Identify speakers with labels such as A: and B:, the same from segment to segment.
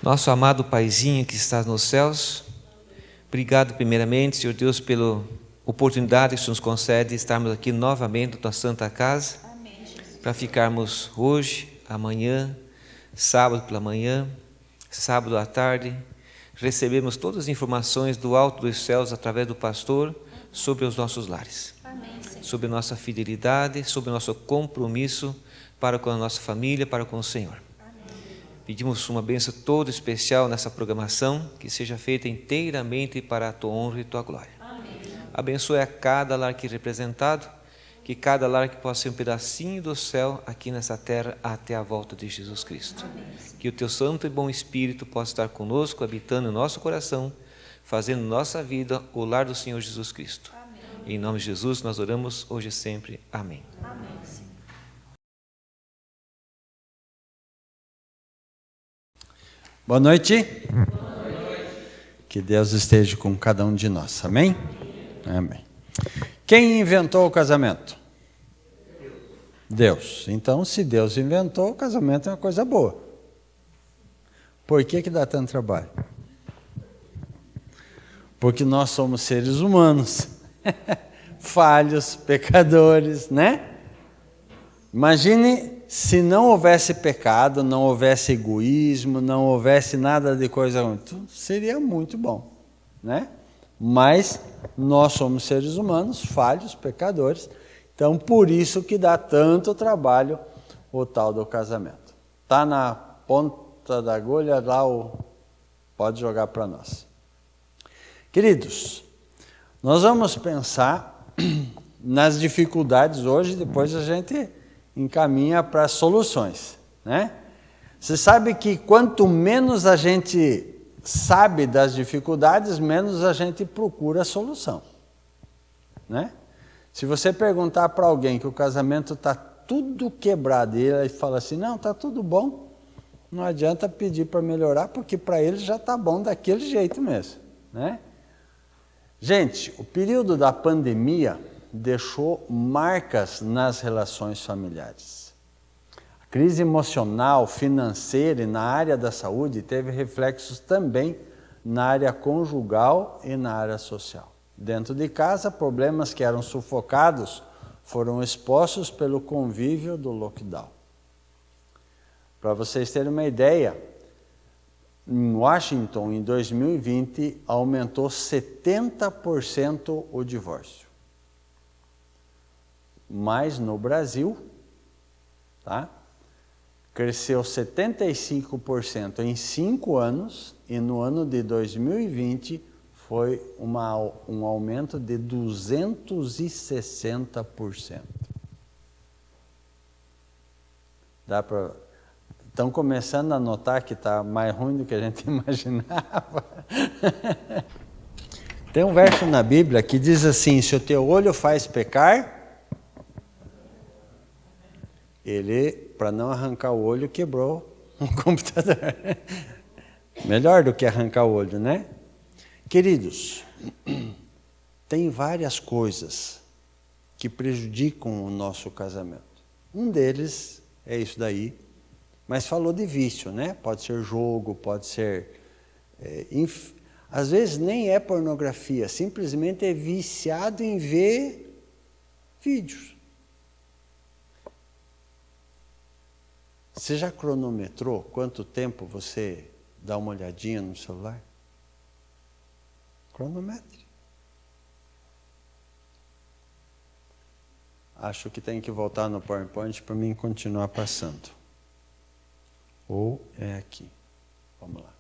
A: Nosso amado Paizinho que está nos céus, obrigado primeiramente, Senhor Deus, pela oportunidade que o Senhor nos concede de estarmos aqui novamente na tua santa casa, para ficarmos hoje, amanhã, sábado pela manhã, sábado à tarde, recebemos todas as informações do alto dos céus através do pastor sobre os nossos lares, sobre a nossa fidelidade, sobre o nosso compromisso para com a nossa família, para com o Senhor. Pedimos uma bênção toda especial nessa programação, que seja feita inteiramente para a tua honra e tua glória. Amém. Abençoe a cada lar aqui representado, que cada lar que possa ser um pedacinho do céu aqui nessa terra até a volta de Jesus Cristo. Amém. Que o teu santo e bom Espírito possa estar conosco, habitando em nosso coração, fazendo nossa vida o lar do Senhor Jesus Cristo. Amém. Em nome de Jesus nós oramos hoje e sempre. Amém. Amém.
B: Boa noite. Boa noite. Que Deus esteja com cada um de nós. Amém? Amém. Quem inventou o casamento? Deus. Então, se Deus inventou, o casamento é uma coisa boa. Por que dá tanto trabalho? Porque nós somos seres humanos, falhos, pecadores, né? Imagine se não houvesse pecado, não houvesse egoísmo, não houvesse nada de coisa ruim, seria muito bom, né? Mas nós somos seres humanos, falhos, pecadores, então por isso que dá tanto trabalho o tal do casamento. Está na ponta da agulha lá, pode jogar para nós. Queridos, nós vamos pensar nas dificuldades hoje, depois a gente encaminha para as soluções, né? Você sabe que quanto menos a gente sabe das dificuldades, menos a gente procura a solução, né? Se você perguntar para alguém que o casamento está tudo quebrado e ele fala assim, não, está tudo bom, não adianta pedir para melhorar, porque para ele já está bom daquele jeito mesmo, né? Gente, o período da pandemia deixou marcas nas relações familiares. A crise emocional, financeira e na área da saúde teve reflexos também na área conjugal e na área social. Dentro de casa, problemas que eram sufocados foram expostos pelo convívio do lockdown. Para vocês terem uma ideia, em Washington, em 2020, aumentou 70% o divórcio. Mas no Brasil, tá? Cresceu 75% em 5 anos e no ano de 2020 foi um aumento de 260%. Estão começando a notar que está mais ruim do que a gente imaginava. Tem um verso na Bíblia que diz assim, se o teu olho faz pecar, ele, para não arrancar o olho, quebrou um computador. Melhor do que arrancar o olho, né? Queridos, tem várias coisas que prejudicam o nosso casamento. Um deles é isso daí, mas falou de vício, né? Pode ser jogo, pode ser... às vezes nem é pornografia, simplesmente é viciado em ver vídeos. Você já cronometrou quanto tempo você dá uma olhadinha no celular? Cronometre. Acho que tem que voltar no PowerPoint para mim continuar passando. Ou é aqui. Vamos lá.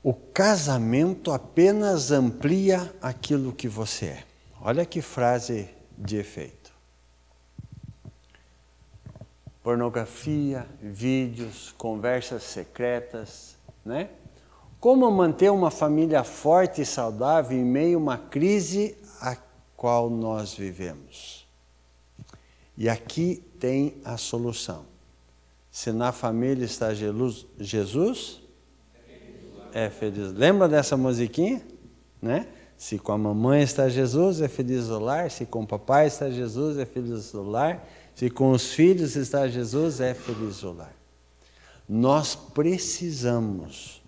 B: O casamento apenas amplia aquilo que você é. Olha que frase de efeito. Pornografia, vídeos, conversas secretas, né? Como manter uma família forte e saudável em meio a uma crise a qual nós vivemos? E aqui tem a solução. Se na família está Jesus, é feliz. Lembra dessa musiquinha? Né? Se com a mamãe está Jesus, é feliz o lar. Se com o papai está Jesus, é feliz o lar. Se com os filhos está Jesus, é feliz o lar. Nós precisamos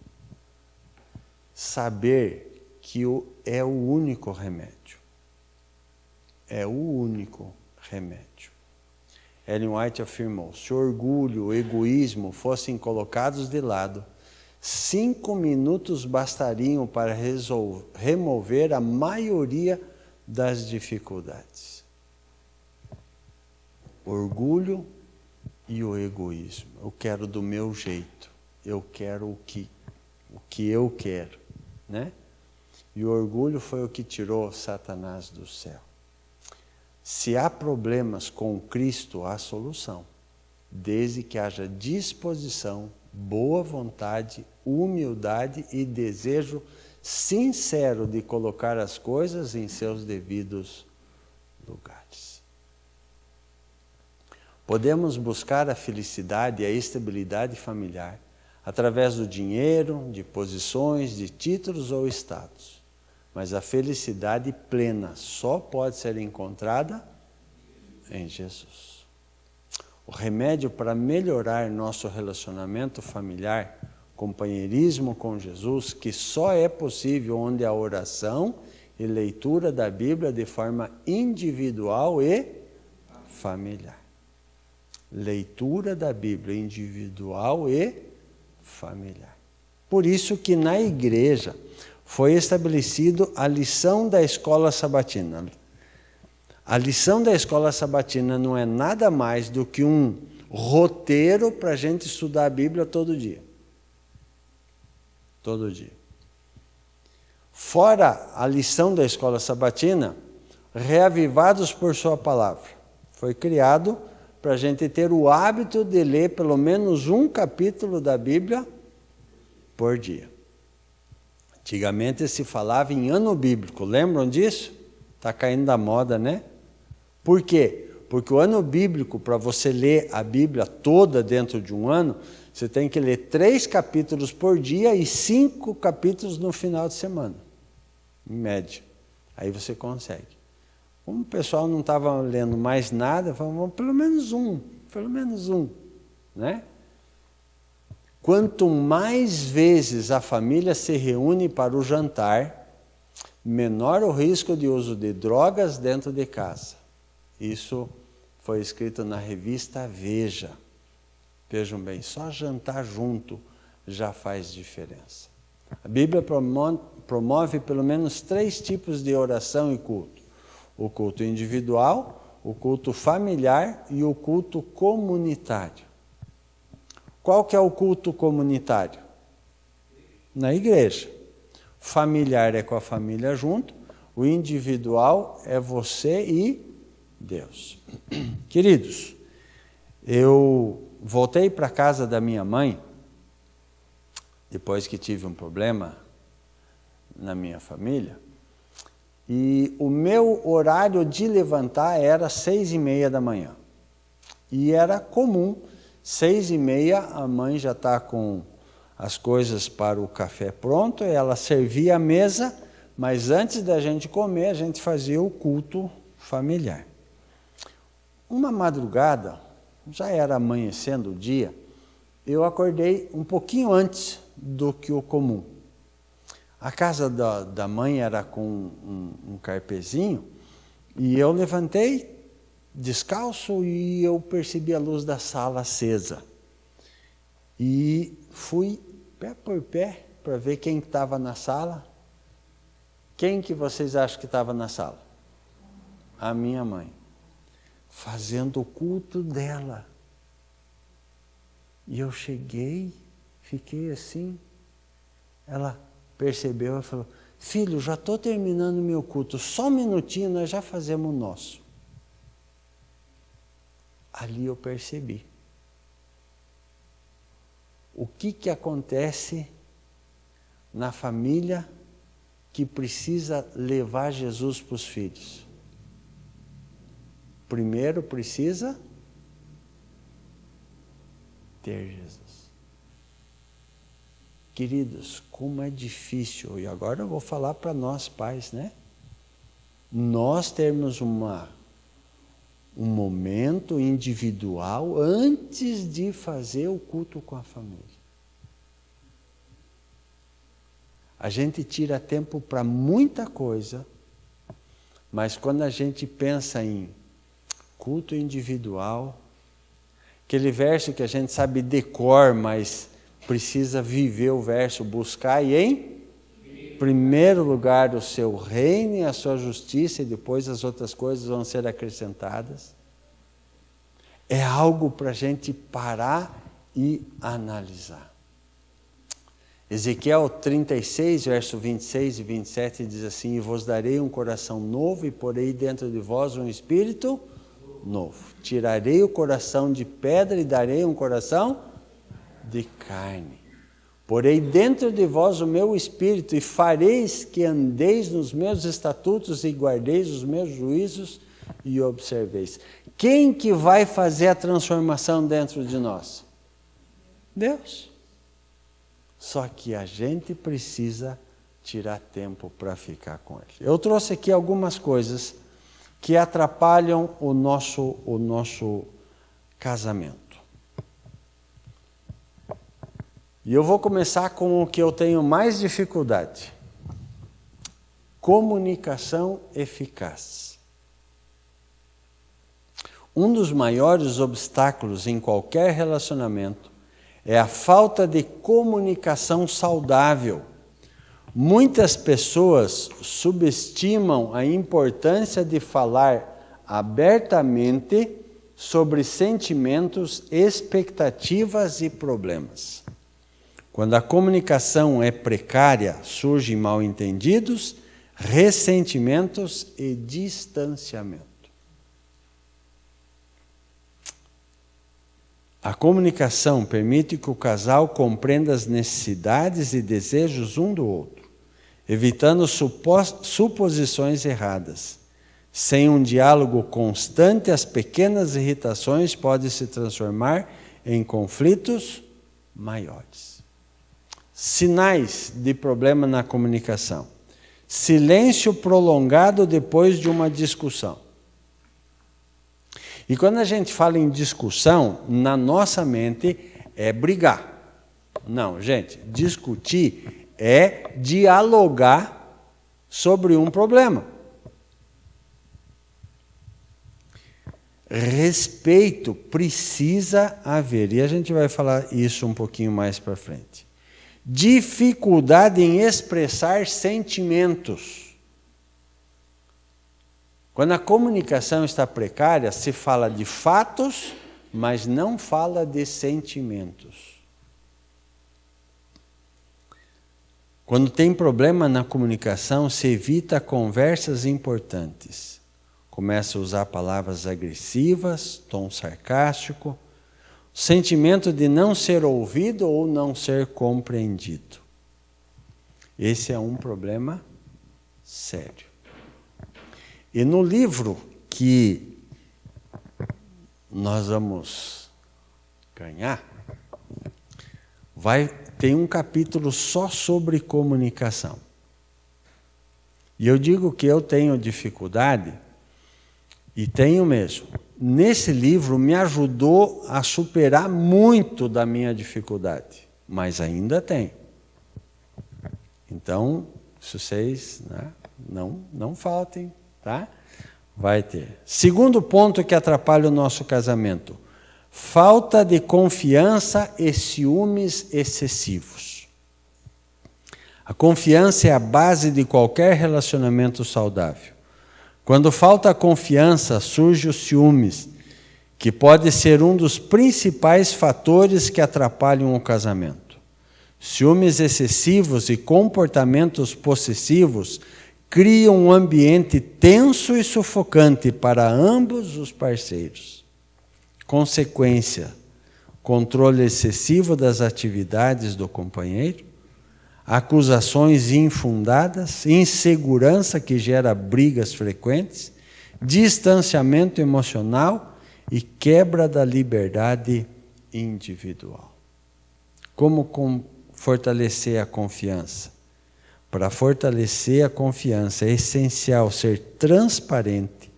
B: saber que é o único remédio. É o único remédio. Ellen White afirmou: se o orgulho, o egoísmo fossem colocados de lado, 5 minutos bastariam para remover a maioria das dificuldades. Orgulho e o egoísmo. Eu quero do meu jeito. Eu quero o que eu quero, né? E o orgulho foi o que tirou Satanás do céu. Se há problemas com Cristo, há solução, desde que haja disposição, boa vontade, humildade e desejo sincero de colocar as coisas em seus devidos lugares. Podemos buscar a felicidade e a estabilidade familiar através do dinheiro, de posições, de títulos ou status. Mas a felicidade plena só pode ser encontrada em Jesus. O remédio para melhorar nosso relacionamento familiar, companheirismo com Jesus, que só é possível onde há oração e leitura da Bíblia de forma individual e familiar. Leitura da Bíblia individual e familiar. Por isso que na igreja foi estabelecido a lição da escola sabatina. A lição da escola sabatina não é nada mais do que um roteiro para a gente estudar a Bíblia todo dia. Todo dia. Fora a lição da escola sabatina, reavivados por sua palavra. Foi criado para a gente ter o hábito de ler pelo menos um capítulo da Bíblia por dia. Antigamente se falava em ano bíblico, lembram disso? Está caindo da moda, né? Por quê? Porque o ano bíblico, para você ler a Bíblia toda dentro de um ano, você tem que ler 3 capítulos por dia e 5 capítulos no final de semana, em média. Aí você consegue. Como o pessoal não estava lendo mais nada, falamos, pelo menos um, né? Quanto mais vezes a família se reúne para o jantar, menor o risco de uso de drogas dentro de casa. Isso foi escrito na revista Veja. Vejam bem, só jantar junto já faz diferença. A Bíblia promove pelo menos 3 tipos de oração e culto. O culto individual, o culto familiar e o culto comunitário. Qual que é o culto comunitário? Na igreja. Familiar é com a família junto, o individual é você e Deus. Queridos, eu voltei para a casa da minha mãe, depois que tive um problema na minha família, e o meu horário de levantar era 6:30 da manhã. E era comum, 6:30 a mãe já está com as coisas para o café pronto, ela servia a mesa, mas antes da gente comer, a gente fazia o culto familiar. Uma madrugada, já era amanhecendo o dia, eu acordei um pouquinho antes do que o comum. A casa da mãe era com um carpezinho, e eu levantei descalço e eu percebi a luz da sala acesa. E fui pé por pé para ver quem estava na sala. Quem que vocês acham que estava na sala? A minha mãe, fazendo o culto dela. E eu cheguei, fiquei assim, ela percebeu e falou, filho, já estou terminando o meu culto, só um minutinho, nós já fazemos o nosso. Ali eu percebi. O que acontece na família que precisa levar Jesus para os filhos? Primeiro precisa ter Jesus. Queridos, como é difícil, e agora eu vou falar para nós pais, né? Nós termos um momento individual antes de fazer o culto com a família. A gente tira tempo para muita coisa, mas quando a gente pensa em culto individual, aquele verso que a gente sabe de cor, mas precisa viver o verso, buscar e em primeiro lugar o seu reino e a sua justiça, e depois as outras coisas vão ser acrescentadas. É algo para a gente parar e analisar. Ezequiel 36, verso 26 e 27 diz assim: e vos darei um coração novo e porei dentro de vós um espírito novo. Tirarei o coração de pedra e darei um coração de carne. Porei dentro de vós o meu espírito e fareis que andeis nos meus estatutos e guardeis os meus juízos e observeis. Quem que vai fazer a transformação dentro de nós? Deus. Só que a gente precisa tirar tempo para ficar com Ele. Eu trouxe aqui algumas coisas que atrapalham o nosso casamento. E eu vou começar com o que eu tenho mais dificuldade. Comunicação eficaz. Um dos maiores obstáculos em qualquer relacionamento é a falta de comunicação saudável. Muitas pessoas subestimam a importância de falar abertamente sobre sentimentos, expectativas e problemas. Quando a comunicação é precária, surgem mal-entendidos, ressentimentos e distanciamento. A comunicação permite que o casal compreenda as necessidades e desejos um do outro, evitando suposições erradas. Sem um diálogo constante, as pequenas irritações podem se transformar em conflitos maiores. Sinais de problema na comunicação. Silêncio prolongado depois de uma discussão. E quando a gente fala em discussão, na nossa mente é brigar. Não, gente, discutir é dialogar sobre um problema. Respeito precisa haver, e a gente vai falar isso um pouquinho mais para frente. Dificuldade em expressar sentimentos. Quando a comunicação está precária, se fala de fatos, mas não fala de sentimentos. Quando tem problema na comunicação, se evita conversas importantes. Começa a usar palavras agressivas, tom sarcástico, sentimento de não ser ouvido ou não ser compreendido. Esse é um problema sério. E no livro que nós vamos ganhar, tem um capítulo só sobre comunicação. E eu digo que eu tenho dificuldade, e tenho mesmo. Nesse livro me ajudou a superar muito da minha dificuldade, mas ainda tem. Então, se vocês não faltem, tá? Vai ter. Segundo ponto que atrapalha o nosso casamento: falta de confiança e ciúmes excessivos. A confiança é a base de qualquer relacionamento saudável. Quando falta confiança, surge o ciúmes, que pode ser um dos principais fatores que atrapalham o casamento. Ciúmes excessivos e comportamentos possessivos criam um ambiente tenso e sufocante para ambos os parceiros. Consequência: controle excessivo das atividades do companheiro, acusações infundadas, insegurança que gera brigas frequentes, distanciamento emocional e quebra da liberdade individual. Como fortalecer a confiança? Para fortalecer a confiança é essencial ser transparente,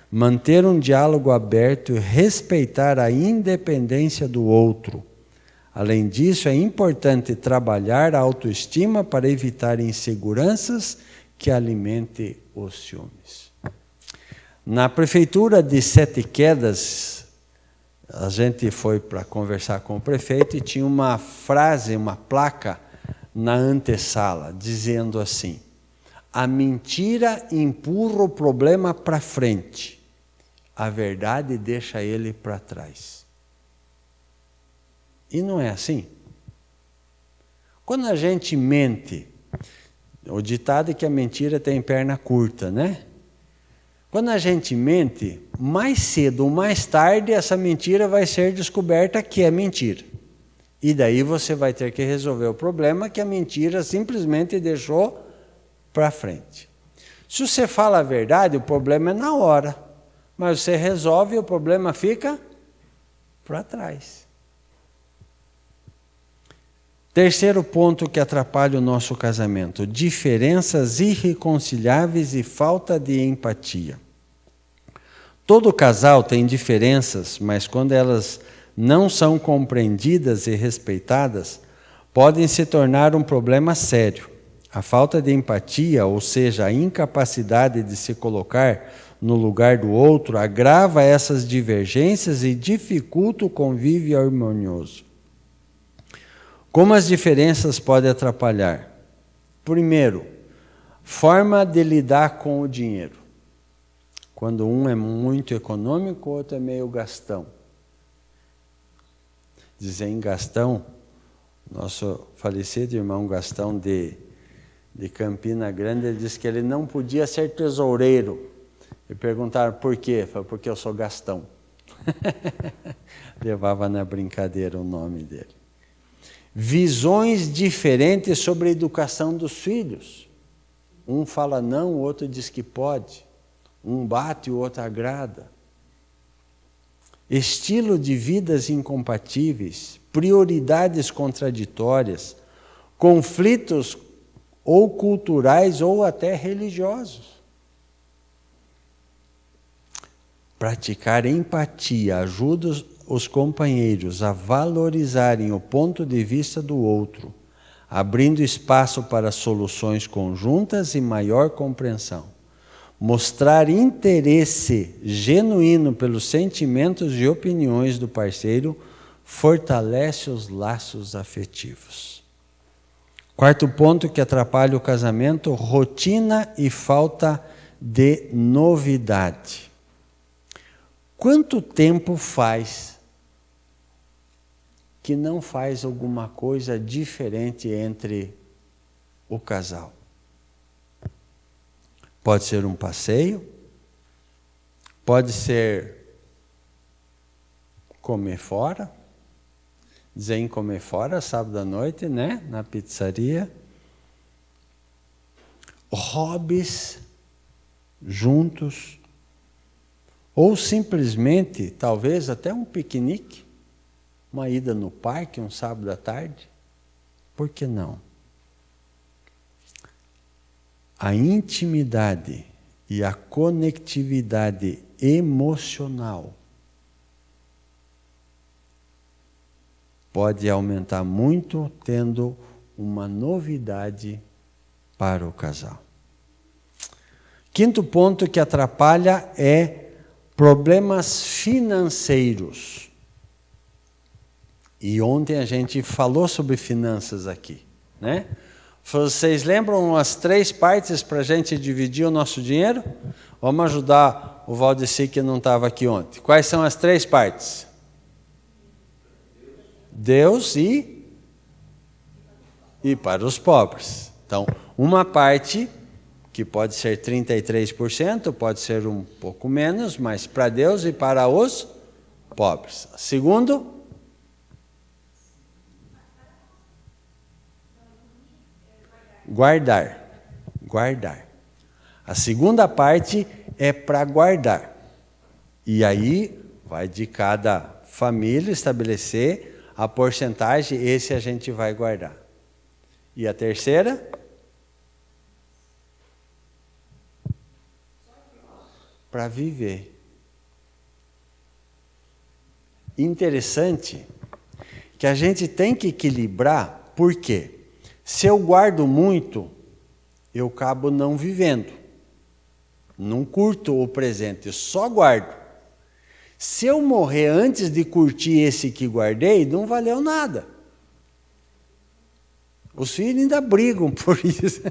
B: manter um diálogo aberto e respeitar a independência do outro. Além disso, é importante trabalhar a autoestima para evitar inseguranças que alimentem os ciúmes. Na prefeitura de Sete Quedas, a gente foi para conversar com o prefeito e tinha uma frase, uma placa na antessala, dizendo assim: a mentira empurra o problema para frente, a verdade deixa ele para trás. E não é assim. Quando a gente mente, o ditado é que a mentira tem perna curta, né? Quando a gente mente, mais cedo ou mais tarde, essa mentira vai ser descoberta que é mentira. E daí você vai ter que resolver o problema que a mentira simplesmente deixou para frente. Se você fala a verdade, o problema é na hora. Mas você resolve e o problema fica para trás. Terceiro ponto que atrapalha o nosso casamento: diferenças irreconciliáveis e falta de empatia. Todo casal tem diferenças, mas quando elas não são compreendidas e respeitadas, podem se tornar um problema sério. A falta de empatia, ou seja, a incapacidade de se colocar no lugar do outro, agrava essas divergências e dificulta o convívio harmonioso. Como as diferenças podem atrapalhar? Primeiro, forma de lidar com o dinheiro. Quando um é muito econômico, o outro é meio gastão. Dizer em Gastão, nosso falecido irmão Gastão de Campina Grande, ele disse que ele não podia ser tesoureiro. E perguntaram por quê? Falei, porque eu sou Gastão. Levava na brincadeira o nome dele. Visões diferentes sobre a educação dos filhos. Um fala não, o outro diz que pode. Um bate, o outro agrada. Estilo de vidas incompatíveis, prioridades contraditórias, conflitos ou culturais ou até religiosos. Praticar empatia ajuda os companheiros a valorizarem o ponto de vista do outro, abrindo espaço para soluções conjuntas e maior compreensão. Mostrar interesse genuíno pelos sentimentos e opiniões do parceiro fortalece os laços afetivos. Quarto ponto que atrapalha o casamento: rotina e falta de novidade. Quanto tempo faz que não faz alguma coisa diferente entre o casal? Pode ser um passeio, pode ser comer fora, dizer em comer fora, sábado à noite, né? Na pizzaria. Hobbies juntos, ou simplesmente, talvez até um piquenique, uma ida no parque, um sábado à tarde. Por que não? A intimidade e a conectividade emocional pode aumentar muito tendo uma novidade para o casal. Quinto ponto que atrapalha é problemas financeiros. E ontem a gente falou sobre finanças aqui, né? Vocês lembram as 3 partes para a gente dividir o nosso dinheiro? Vamos ajudar o Valdeci que não estava aqui ontem. Quais são as 3 partes? Deus e para os pobres. Então, uma parte, que pode ser 33%, pode ser um pouco menos, mas para Deus e para os pobres. Segundo, guardar. Guardar. A segunda parte é para guardar. E aí vai de cada família estabelecer a porcentagem, esse a gente vai guardar. E a terceira? Para viver. Interessante que a gente tem que equilibrar, por quê? Se eu guardo muito, eu acabo não vivendo. Não curto o presente, eu só guardo. Se eu morrer antes de curtir esse que guardei, não valeu nada. Os filhos ainda brigam por isso,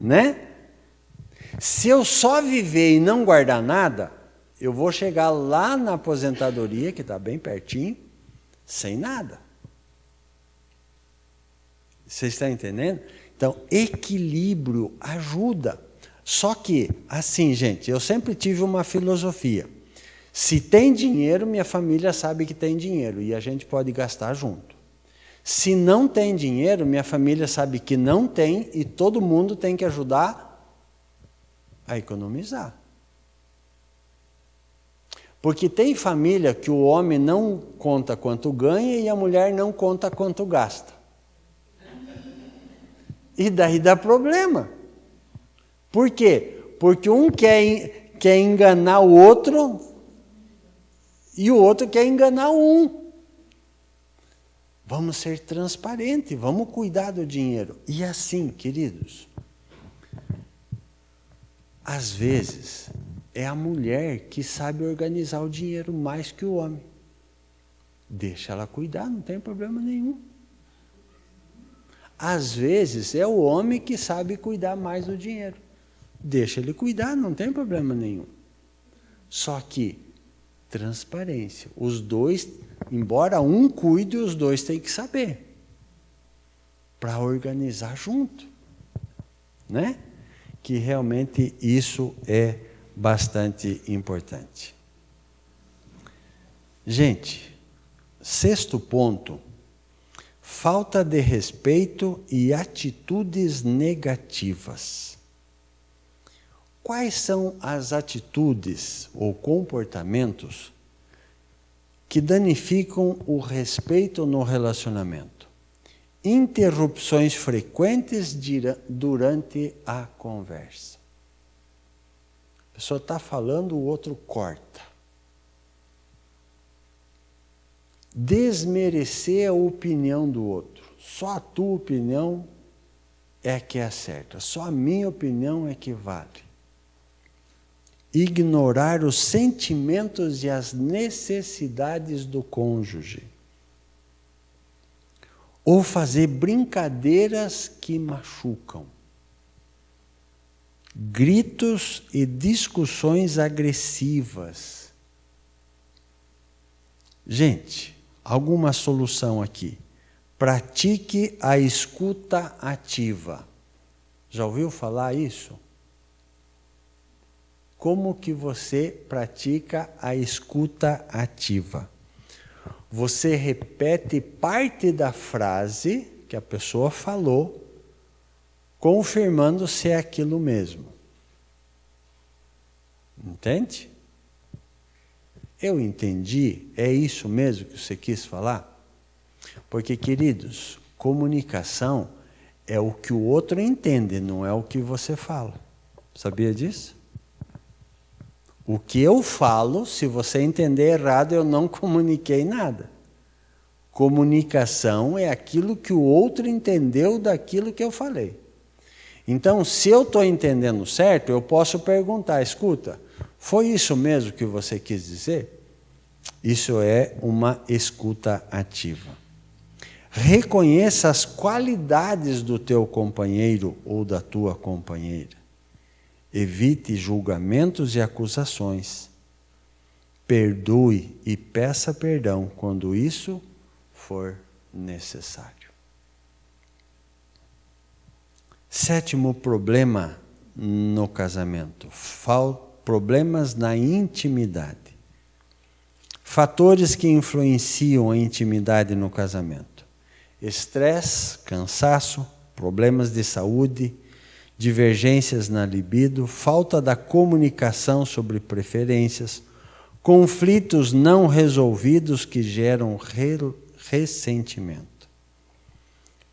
B: né? Se eu só viver e não guardar nada, eu vou chegar lá na aposentadoria, que está bem pertinho, sem nada. Vocês estão entendendo? Então, equilíbrio ajuda. Só que, assim, gente, eu sempre tive uma filosofia. Se tem dinheiro, minha família sabe que tem dinheiro e a gente pode gastar junto. Se não tem dinheiro, minha família sabe que não tem e todo mundo tem que ajudar a economizar. Porque tem família que o homem não conta quanto ganha e a mulher não conta quanto gasta. E daí dá problema. Por quê? Porque um quer enganar o outro e o outro quer enganar um. Vamos ser transparentes, vamos cuidar do dinheiro. E assim, queridos, às vezes é a mulher que sabe organizar o dinheiro mais que o homem. Deixa ela cuidar, não tem problema nenhum. Às vezes é o homem que sabe cuidar mais do dinheiro. Deixa ele cuidar, não tem problema nenhum. Só que, transparência. Os dois, embora um cuide, os dois têm que saber. Para organizar junto. Né? Que realmente isso é bastante importante. Gente, sexto ponto. Falta de respeito e atitudes negativas. Quais são as atitudes ou comportamentos que danificam o respeito no relacionamento? Interrupções frequentes durante a conversa. A pessoa está falando, o outro corta. Desmerecer a opinião do outro. Só a tua opinião é que é certa. Só a minha opinião é que vale. Ignorar os sentimentos e as necessidades do cônjuge. Ou fazer brincadeiras que machucam. Gritos e discussões agressivas. Gente, alguma solução aqui. Pratique a escuta ativa. Já ouviu falar isso? Como que você pratica a escuta ativa? Você repete parte da frase que a pessoa falou, confirmando se é aquilo mesmo. Entende? Eu entendi, é isso mesmo que você quis falar? Porque, queridos, comunicação é o que o outro entende, não é o que você fala. Sabia disso? O que eu falo, se você entender errado, eu não comuniquei nada. Comunicação é aquilo que o outro entendeu daquilo que eu falei. Então, se eu estou entendendo certo, eu posso perguntar, escuta, foi isso mesmo que você quis dizer? Isso é uma escuta ativa. Reconheça as qualidades do teu companheiro ou da tua companheira. Evite julgamentos e acusações. Perdoe e peça perdão quando isso for necessário. Sétimo problema no casamento. Problemas na intimidade. Fatores que influenciam a intimidade no casamento. Estresse, cansaço, problemas de saúde, divergências na libido, falta da comunicação sobre preferências, conflitos não resolvidos que geram ressentimento.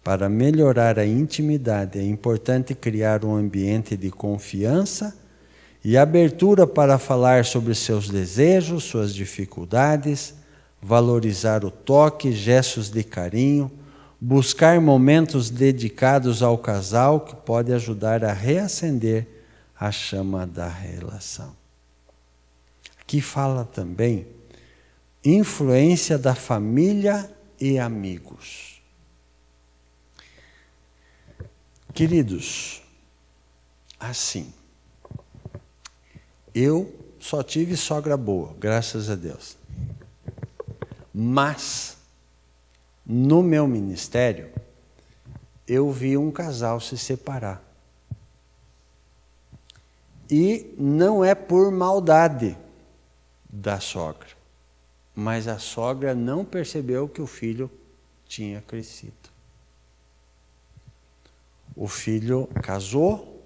B: Para melhorar a intimidade, é importante criar um ambiente de confiança e abertura para falar sobre seus desejos, suas dificuldades, valorizar o toque, gestos de carinho, buscar momentos dedicados ao casal que pode ajudar a reacender a chama da relação. Aqui fala também influência da família e amigos. Queridos, assim, eu só tive sogra boa, graças a Deus. Mas, no meu ministério, eu vi um casal se separar. E não é por maldade da sogra, mas a sogra não percebeu que o filho tinha crescido. O filho casou,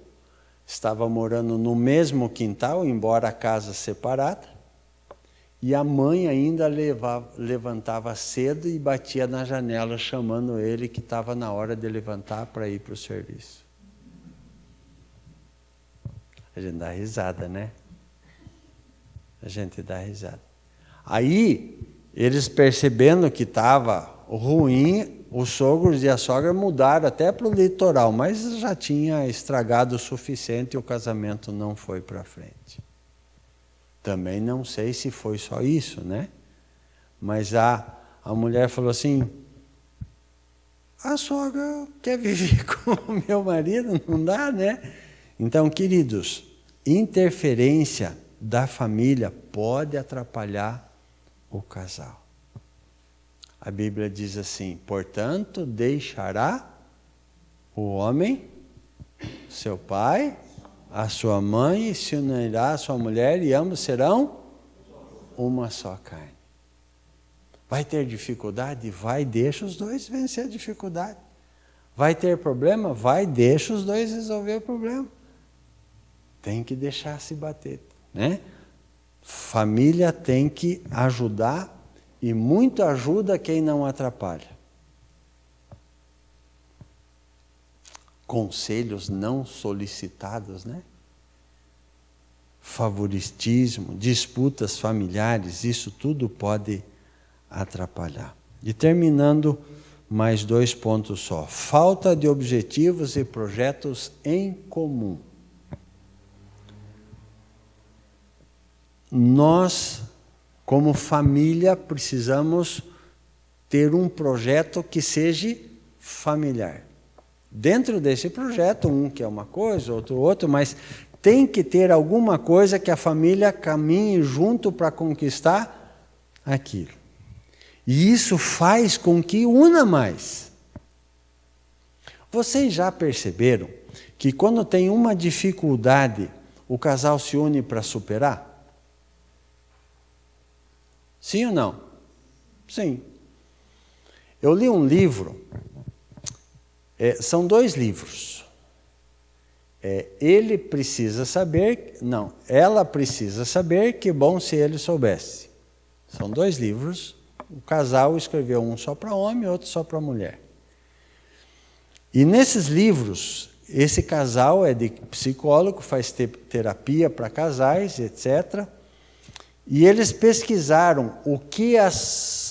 B: estava morando no mesmo quintal, embora a casa separada, e a mãe ainda levantava cedo e batia na janela chamando ele que estava na hora de levantar para ir para o serviço. A gente dá risada, né? A gente dá risada. Aí, eles percebendo que estava ruim, os sogros e a sogra mudaram até para o litoral, mas já tinha estragado o suficiente e o casamento não foi para frente. Também não sei se foi só isso, né? Mas a mulher falou assim, a sogra quer viver com o meu marido, não dá, né? Então, queridos, interferência da família pode atrapalhar o casal. A Bíblia diz assim, portanto, deixará o homem, seu pai, a sua mãe, e se unirá a sua mulher, e ambos serão uma só carne. Vai ter dificuldade? Vai, deixa os dois vencer a dificuldade. Vai ter problema? Vai, deixa os dois resolver o problema. Tem que deixar se bater, né? Família tem que ajudar, e muito ajuda quem não atrapalha. Conselhos não solicitados, né? Favoritismo, disputas familiares, isso tudo pode atrapalhar. E terminando, mais 2 pontos só. Falta de objetivos e projetos em comum. Nós, como família, precisamos ter um projeto que seja familiar. Dentro desse projeto, um quer uma coisa, outro, mas tem que ter alguma coisa que a família caminhe junto para conquistar aquilo. E isso faz com que una mais. Vocês já perceberam que quando tem uma dificuldade, o casal se une para superar? Sim ou não? Sim. Eu li um livro, são 2 livros. Ela precisa saber que bom se ele soubesse. São 2 livros, o casal escreveu um só para homem e outro só para mulher. E nesses livros, esse casal é de psicólogo, faz terapia para casais, etc., e eles pesquisaram o que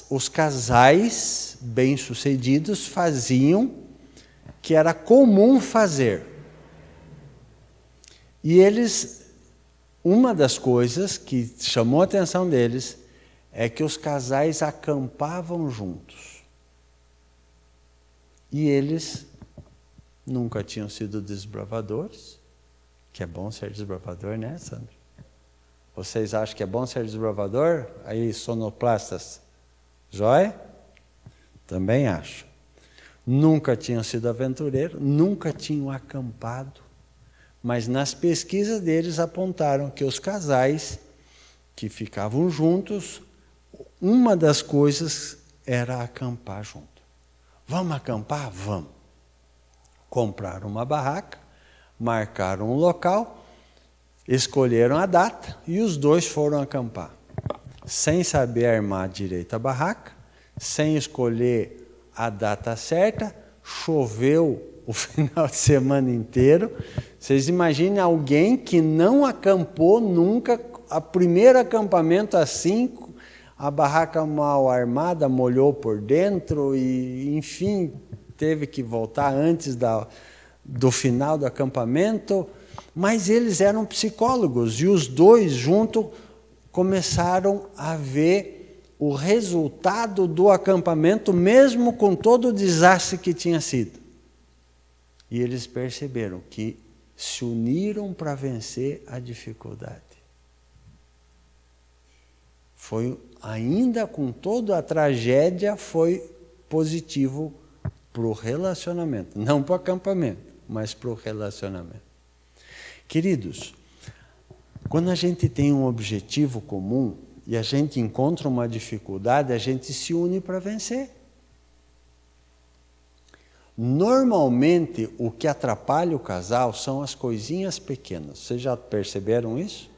B: os casais bem-sucedidos faziam, que era comum fazer. E uma das coisas que chamou a atenção deles é que os casais acampavam juntos. E eles nunca tinham sido desbravadores, que é bom ser desbravador, né, Sandra? Vocês acham que é bom ser desbravador? Aí, sonoplastas, joia? Também acho. Nunca tinham sido aventureiros, nunca tinham acampado, mas nas pesquisas deles apontaram que os casais que ficavam juntos, uma das coisas era acampar junto. Vamos acampar? Vamos. Compraram uma barraca, marcaram um local, escolheram a data e os dois foram acampar. Sem saber armar direito a barraca, sem escolher a data certa, choveu o final de semana inteiro. Vocês imaginem alguém que não acampou nunca, o primeiro acampamento assim, a barraca mal armada, molhou por dentro e, enfim, teve que voltar antes do final do acampamento. Mas eles eram psicólogos e os dois juntos começaram a ver o resultado do acampamento, mesmo com todo o desastre que tinha sido. E eles perceberam que se uniram para vencer a dificuldade. Foi, ainda com toda a tragédia, foi positivo para o relacionamento. Não para o acampamento, mas para o relacionamento. Queridos, quando a gente tem um objetivo comum e a gente encontra uma dificuldade, a gente se une para vencer. Normalmente, o que atrapalha o casal são as coisinhas pequenas. Vocês já perceberam isso?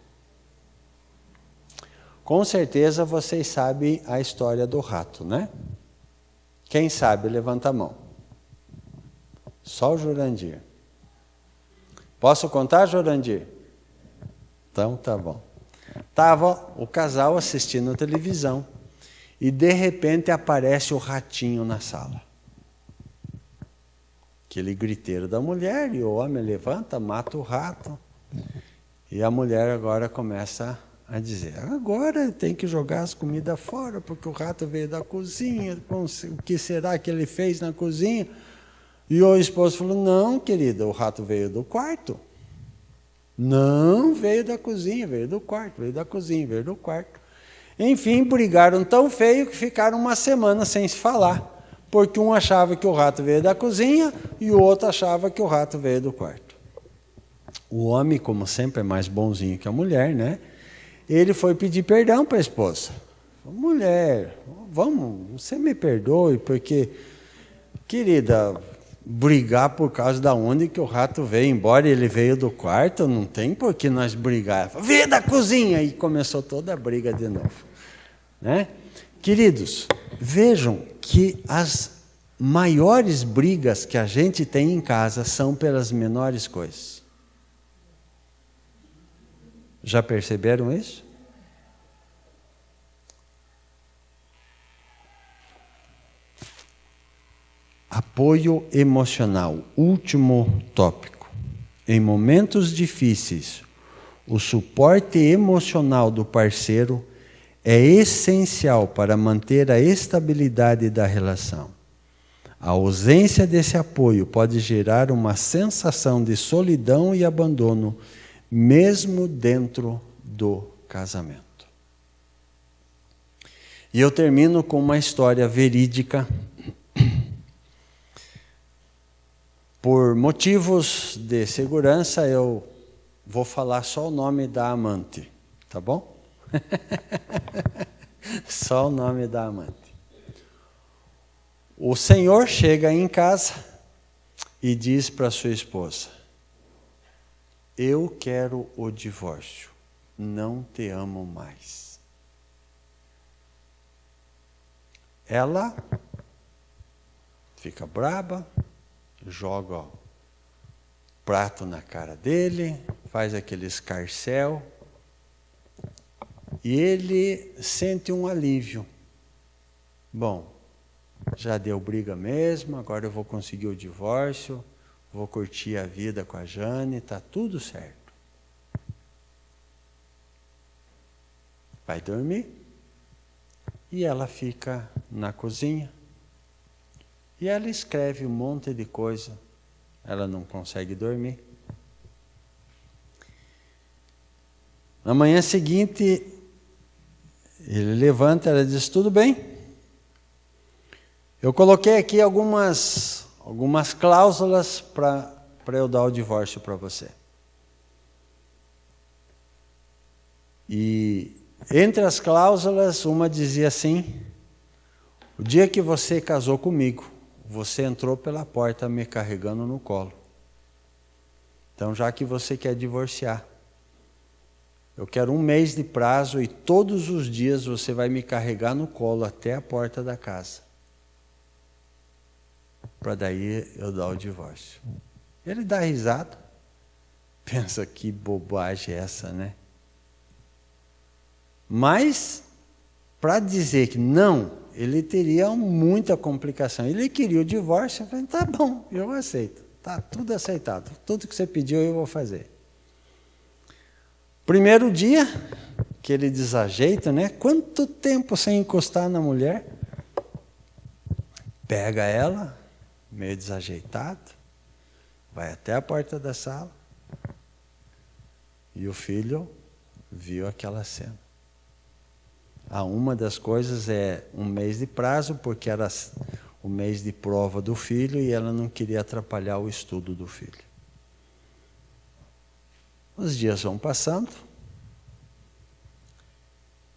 B: Com certeza vocês sabem a história do rato, né? Quem sabe, levanta a mão. Só o Jurandir. Posso contar, Jurandir? Então, tá bom. Estava o casal assistindo televisão e, de repente, aparece o ratinho na sala. Aquele griteiro da mulher, e o homem levanta, mata o rato. E a mulher agora começa a dizer, agora tem que jogar as comidas fora, porque o rato veio da cozinha, o que será que ele fez na cozinha? E o esposo falou, não, querida, o rato veio do quarto. Não, veio da cozinha, veio do quarto, veio da cozinha, veio do quarto. Enfim, brigaram tão feio que ficaram uma semana sem se falar, porque um achava que o rato veio da cozinha e o outro achava que o rato veio do quarto. O homem, como sempre, é mais bonzinho que a mulher, né? Ele foi pedir perdão para a esposa. Mulher, vamos, você me perdoe, porque, querida, brigar por causa da onde que o rato veio, embora ele veio do quarto, não tem por que nós brigar. Veio da cozinha! E começou toda a briga de novo. Né? Queridos, vejam que as maiores brigas que a gente tem em casa são pelas menores coisas. Já perceberam isso? Apoio emocional, último tópico. Em momentos difíceis, o suporte emocional do parceiro é essencial para manter a estabilidade da relação. A ausência desse apoio pode gerar uma sensação de solidão e abandono, mesmo dentro do casamento. E eu termino com uma história verídica. Por motivos de segurança, eu vou falar só o nome da amante, tá bom? Só o nome da amante. O senhor chega em casa e diz para sua esposa, eu quero o divórcio, não te amo mais. Ela fica braba, joga o prato na cara dele, faz aquele escarcéu, e ele sente um alívio. Bom, já deu briga mesmo, agora eu vou conseguir o divórcio, vou curtir a vida com a Jane, está tudo certo. Vai dormir, e ela fica na cozinha, e ela escreve um monte de coisa, ela não consegue dormir. Na manhã seguinte, ele levanta, ela diz, tudo bem? Eu coloquei aqui algumas cláusulas para eu dar o divórcio para você. E entre as cláusulas, uma dizia assim, o dia que você casou comigo, você entrou pela porta me carregando no colo. Então, já que você quer divorciar, eu quero 1 mês de prazo e todos os dias você vai me carregar no colo até a porta da casa. Para daí eu dar o divórcio. Ele dá risada. Pensa, que bobagem é essa, né? Mas, para dizer que não, ele teria muita complicação. Ele queria o divórcio, eu falei, tá bom, eu aceito. Tá tudo aceitado. Tudo que você pediu eu vou fazer. Primeiro dia, aquele desajeito, né? Quanto tempo sem encostar na mulher? Pega ela, meio desajeitado, vai até a porta da sala. E o filho viu aquela cena. Uma das coisas é 1 mês de prazo, porque era o mês de prova do filho e ela não queria atrapalhar o estudo do filho. Os dias vão passando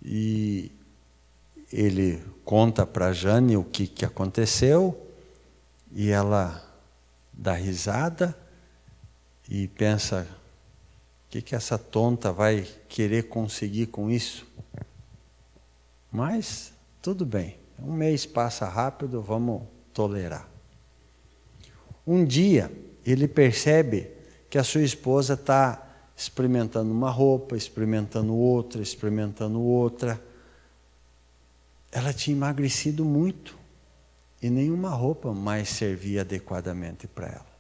B: e ele conta para Jane o que aconteceu e ela dá risada e pensa, o que essa tonta vai querer conseguir com isso? Mas tudo bem, 1 mês passa rápido, vamos tolerar. Um dia ele percebe que a sua esposa está experimentando uma roupa, experimentando outra. Ela tinha emagrecido muito e nenhuma roupa mais servia adequadamente para ela.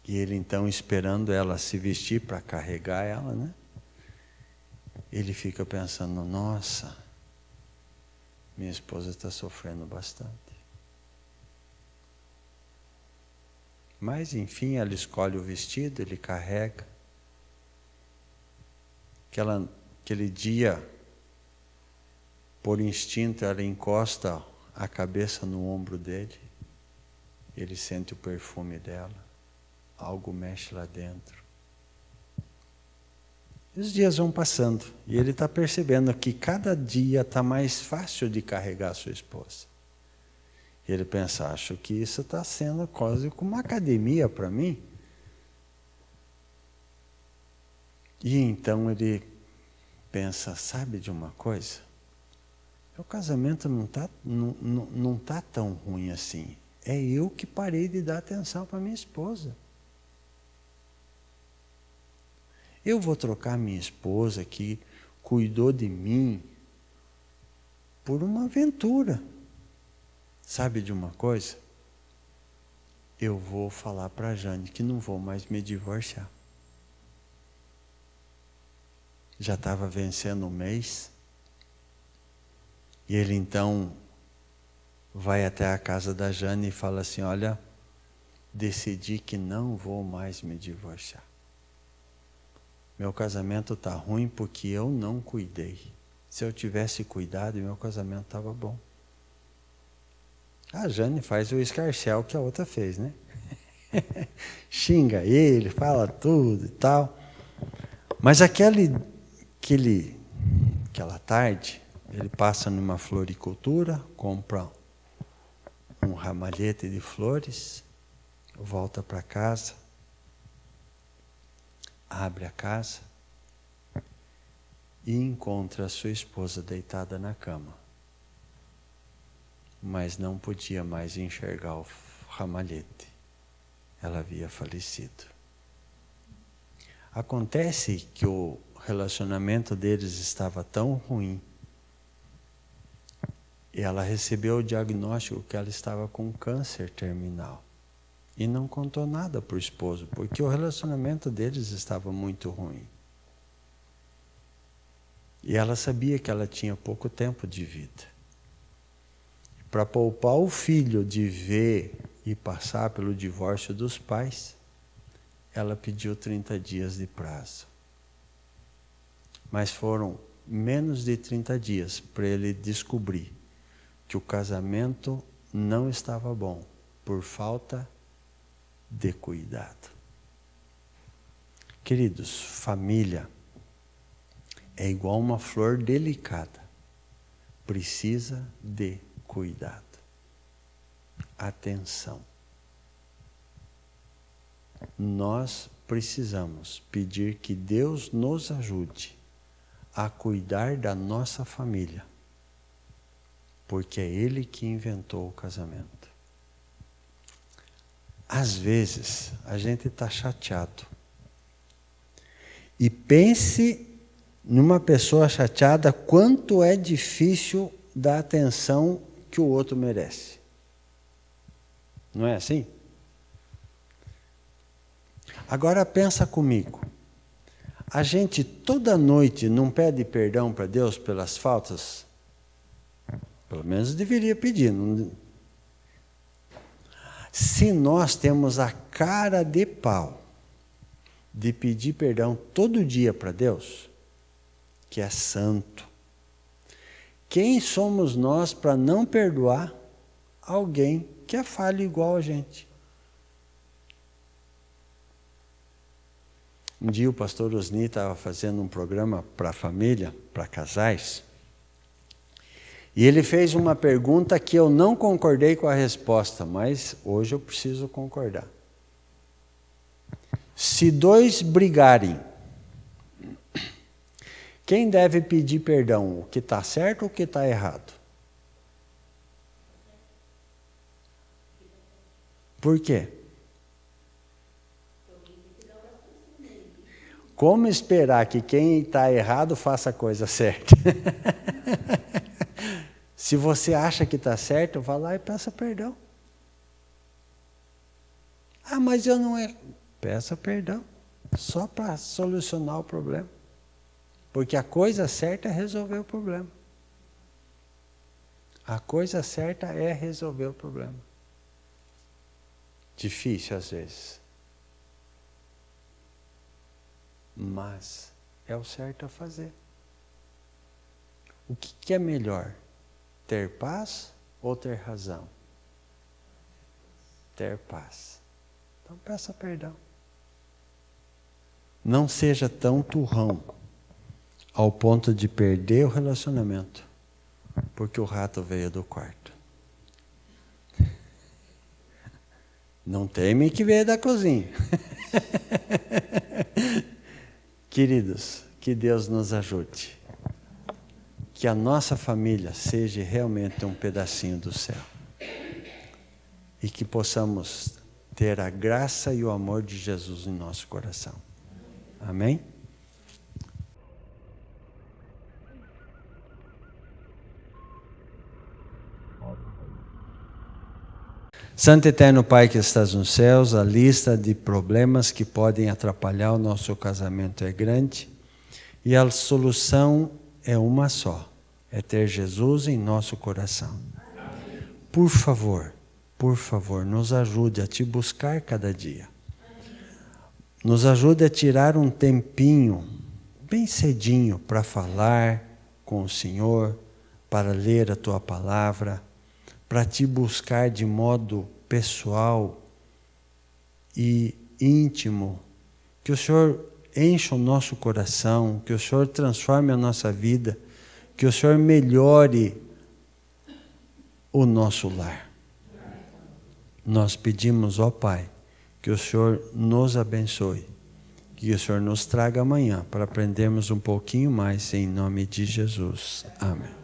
B: E ele então, esperando ela se vestir para carregar ela, né? Ele fica pensando, nossa, minha esposa está sofrendo bastante. Mas, enfim, ela escolhe o vestido, ele carrega. Aquele dia, por instinto, ela encosta a cabeça no ombro dele. Ele sente o perfume dela. Algo mexe lá dentro. E os dias vão passando. E ele está percebendo que cada dia está mais fácil de carregar a sua esposa. E ele pensa, acho que isso está sendo quase como uma academia para mim. E então ele pensa, sabe de uma coisa? O casamento não tá tão ruim assim. É eu que parei de dar atenção para minha esposa. Eu vou trocar minha esposa que cuidou de mim por uma aventura. Sabe de uma coisa? Eu vou falar para a Jane que não vou mais me divorciar. Já estava vencendo 1 mês. E ele então vai até a casa da Jane e fala assim, olha, decidi que não vou mais me divorciar. Meu casamento está ruim porque eu não cuidei. Se eu tivesse cuidado, meu casamento estava bom. A Jane faz o escarcéu que a outra fez, né? Xinga ele, fala tudo e tal. Mas aquela tarde, ele passa numa floricultura, compra um ramalhete de flores, volta para casa, abre a casa e encontra a sua esposa deitada na cama. Mas não podia mais enxergar o ramalhete. Ela havia falecido. Acontece que o relacionamento deles estava tão ruim e ela recebeu o diagnóstico que ela estava com câncer terminal. E não contou nada para o esposo, porque o relacionamento deles estava muito ruim. E ela sabia que ela tinha pouco tempo de vida. Para poupar o filho de ver e passar pelo divórcio dos pais, ela pediu 30 dias de prazo. Mas foram menos de 30 dias para ele descobrir que o casamento não estava bom por falta de cuidado. Queridos, família é igual uma flor delicada. Precisa de cuidado. atenção. Nós precisamos pedir que Deus nos ajude a cuidar da nossa família, porque é Ele que inventou o casamento. Às vezes, a gente está chateado. E pense numa pessoa chateada, quanto é difícil dar a atenção que o outro merece. Não é assim? Agora pensa comigo. A gente toda noite não pede perdão para Deus pelas faltas? Pelo menos deveria pedir. Se nós temos a cara de pau de pedir perdão todo dia para Deus, que é santo, quem somos nós para não perdoar alguém que é falho igual a gente? Um dia o pastor Osni estava fazendo um programa para a família, para casais, e ele fez uma pergunta que eu não concordei com a resposta, mas hoje eu preciso concordar. Se dois brigarem, quem deve pedir perdão? O que está certo ou o que está errado? Por quê? Como esperar que quem está errado faça a coisa certa? Se você acha que está certo, vá lá e peça perdão. Ah, mas eu não erro. Peça perdão, só para solucionar o problema. Porque a coisa certa é resolver o problema. A coisa certa é resolver o problema. Difícil às vezes. Mas é o certo a fazer. O que é melhor? Ter paz ou ter razão? Ter paz. Então peça perdão. Não seja tão turrão ao ponto de perder o relacionamento, porque o rato veio do quarto. Não teme que veio da cozinha. Queridos, que Deus nos ajude. Que a nossa família seja realmente um pedacinho do céu. E que possamos ter a graça e o amor de Jesus em nosso coração. Amém? Santo Eterno Pai que estás nos céus, a lista de problemas que podem atrapalhar o nosso casamento é grande e a solução é uma só, é ter Jesus em nosso coração. Por favor, nos ajude a te buscar cada dia. Nos ajude a tirar um tempinho, bem cedinho, para falar com o Senhor, para ler a Tua palavra, para te buscar de modo pessoal e íntimo, que o Senhor encha o nosso coração, que o Senhor transforme a nossa vida, que o Senhor melhore o nosso lar. Nós pedimos, ó Pai, que o Senhor nos abençoe, que o Senhor nos traga amanhã para aprendermos um pouquinho mais em nome de Jesus. Amém.